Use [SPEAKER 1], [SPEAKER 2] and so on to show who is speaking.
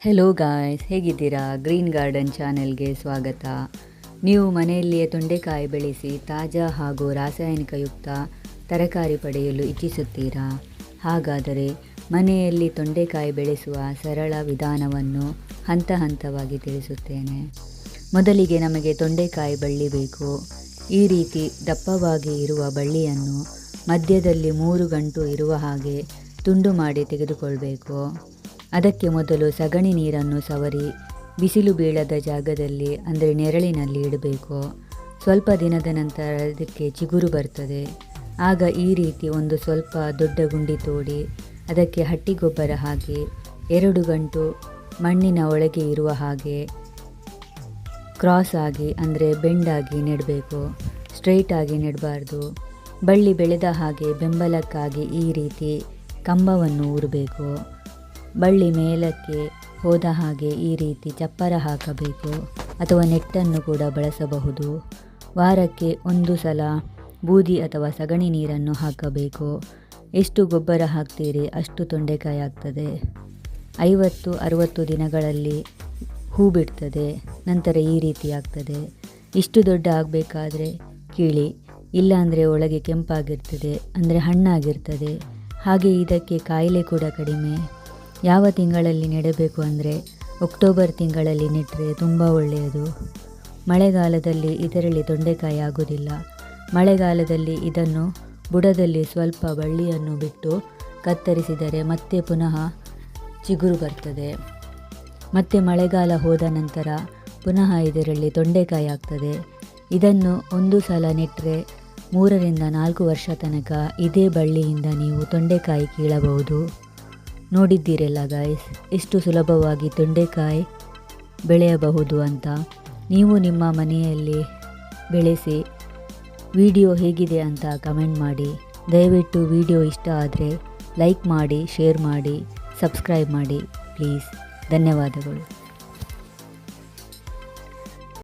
[SPEAKER 1] Hello guys, ಹೇಗಿದ್ದೀರಾ? Green garden ಚಾನೆಲ್ಗೆ ಸ್ವಾಗತ. ನೀವು ಮನೆಯಲ್ಲಿಯೇ ತೊಂಡೆಕಾಯಿ ಬೆಳೆಸಿ ತಾಜಾ ಹಾಗೂ ರಾಸಾಯನಿಕಯುಕ್ತ ತರಕಾರಿ ಪಡೆಯಲು ಇಚ್ಛಿಸುತ್ತೀರಾ? ಹಾಗಾದರೆ ಮನೆಯಲ್ಲಿ ತೊಂಡೆಕಾಯಿ ಬೆಳೆಸುವ ಸರಳ ವಿಧಾನವನ್ನು ಹಂತ ಹಂತವಾಗಿ ತಿಳಿಸುತ್ತೇನೆ. ಮೊದಲಿಗೆ ನಮಗೆ ತೊಂಡೆಕಾಯಿ ಬಳ್ಳಿ ಬೇಕು. ಈ ರೀತಿ ದಪ್ಪವಾಗಿ ಇರುವ ಬಳ್ಳಿಯನ್ನು ಮಧ್ಯದಲ್ಲಿ 3 ಗಂಟು ಇರುವ ಹಾಗೆ ತುಂಡು ಮಾಡಿ ತೆಗೆದುಕೊಳ್ಬೇಕು. ಅದಕ್ಕೆ ಮೊದಲು ಸಗಣಿ ನೀರನ್ನು ಸವರಿ ಬಿಸಿಲು ಬೀಳದ ಜಾಗದಲ್ಲಿ ಅಂದರೆ ನೆರಳಿನಲ್ಲಿ ಇಡಬೇಕು. ಸ್ವಲ್ಪ ದಿನದ ನಂತರ ಅದಕ್ಕೆ ಚಿಗುರು ಬರ್ತದೆ. ಆಗ ಈ ರೀತಿ ಒಂದು ಸ್ವಲ್ಪ ದೊಡ್ಡ ಗುಂಡಿ ತೋಡಿ ಅದಕ್ಕೆ ಹಟ್ಟಿ ಗೊಬ್ಬರ ಹಾಕಿ 2 ಗಂಟು ಮಣ್ಣಿನ ಒಳಗೆ ಇರುವ ಹಾಗೆ ಕ್ರಾಸ್ ಆಗಿ ಅಂದರೆ ಬೆಂಡಾಗಿ ನೆಡಬೇಕು. ಸ್ಟ್ರೈಟ್ ಆಗಿ ನೆಡಬಾರ್ದು. ಬಳ್ಳಿ ಬೆಳೆದ ಹಾಗೆ ಬೆಂಬಲಕ್ಕಾಗಿ ಈ ರೀತಿ ಕಂಬವನ್ನು ಊರಬೇಕು. ಬಳ್ಳಿ ಮೇಲಕ್ಕೆ ಹೋದ ಹಾಗೆ ಈ ರೀತಿ ಚಪ್ಪರ ಹಾಕಬೇಕು ಅಥವಾ ನೆಟ್ಟನ್ನು ಕೂಡ ಬಳಸಬಹುದು. ವಾರಕ್ಕೆ 1 ಸಲ ಬೂದಿ ಅಥವಾ ಸಗಣಿ ನೀರನ್ನು ಹಾಕಬೇಕು. ಎಷ್ಟು ಗೊಬ್ಬರ ಹಾಕ್ತೀರಿ ಅಷ್ಟು ತೊಂಡೆಕಾಯಿ ಆಗ್ತದೆ. 50-60 ದಿನಗಳಲ್ಲಿ ಹೂ ಬಿಡ್ತದೆ. ನಂತರ ಈ ರೀತಿ ಆಗ್ತದೆ. ಇಷ್ಟು ದೊಡ್ಡ ಆಗಬೇಕಾದ್ರೆ ಕೀಳಿ, ಇಲ್ಲಾಂದರೆ ಒಳಗೆ ಕೆಂಪಾಗಿರ್ತದೆ ಅಂದರೆ ಹಣ್ಣಾಗಿರ್ತದೆ. ಹಾಗೆ ಇದಕ್ಕೆ ಕಾಯಿಲೆ ಕೂಡ ಕಡಿಮೆ. ಯಾವ ತಿಂಗಳಲ್ಲಿ ನೆಡಬೇಕು ಅಂದರೆ ಅಕ್ಟೋಬರ್ ತಿಂಗಳಲ್ಲಿ ನೆಟ್ಟರೆ ತುಂಬ ಒಳ್ಳೆಯದು. ಮಳೆಗಾಲದಲ್ಲಿ ಇದರಲ್ಲಿ ತೊಂಡೆಕಾಯಿ ಆಗೋದಿಲ್ಲ. ಮಳೆಗಾಲದಲ್ಲಿ ಇದನ್ನು ಬುಡದಲ್ಲಿ ಸ್ವಲ್ಪ ಬಳ್ಳಿಯನ್ನು ಬಿಟ್ಟು ಕತ್ತರಿಸಿದರೆ ಮತ್ತೆ ಪುನಃ ಚಿಗುರು ಬರ್ತದೆ. ಮತ್ತೆ ಮಳೆಗಾಲ ಹೋದ ನಂತರ ಪುನಃ ಇದರಲ್ಲಿ ತೊಂಡೆಕಾಯಿ ಆಗ್ತದೆ. ಇದನ್ನು 1 ಸಲ ನೆಟ್ಟರೆ 3-4 ವರ್ಷ ತನಕ ಇದೇ ಬಳ್ಳಿಯಿಂದ ನೀವು ತೊಂಡೆಕಾಯಿ ಕೀಳಬಹುದು. ನೋಡಿದ್ದೀರಲ್ಲ ಗಾಯ್ಸ್, ಎಷ್ಟು ಸುಲಭವಾಗಿ ತೊಂಡೆಕಾಯಿ ಬೆಳೆಯಬಹುದು ಅಂತ. ನೀವು ನಿಮ್ಮ ಮನೆಯಲ್ಲಿ ಬೆಳೆಸಿ ವಿಡಿಯೋ ಹೇಗಿದೆ ಅಂತ ಕಮೆಂಟ್ ಮಾಡಿ. ದಯವಿಟ್ಟು ವಿಡಿಯೋ ಇಷ್ಟ ಆದರೆ ಲೈಕ್ ಮಾಡಿ, ಶೇರ್ ಮಾಡಿ, ಸಬ್ಸ್ಕ್ರೈಬ್ ಮಾಡಿ ಪ್ಲೀಸ್. ಧನ್ಯವಾದಗಳು.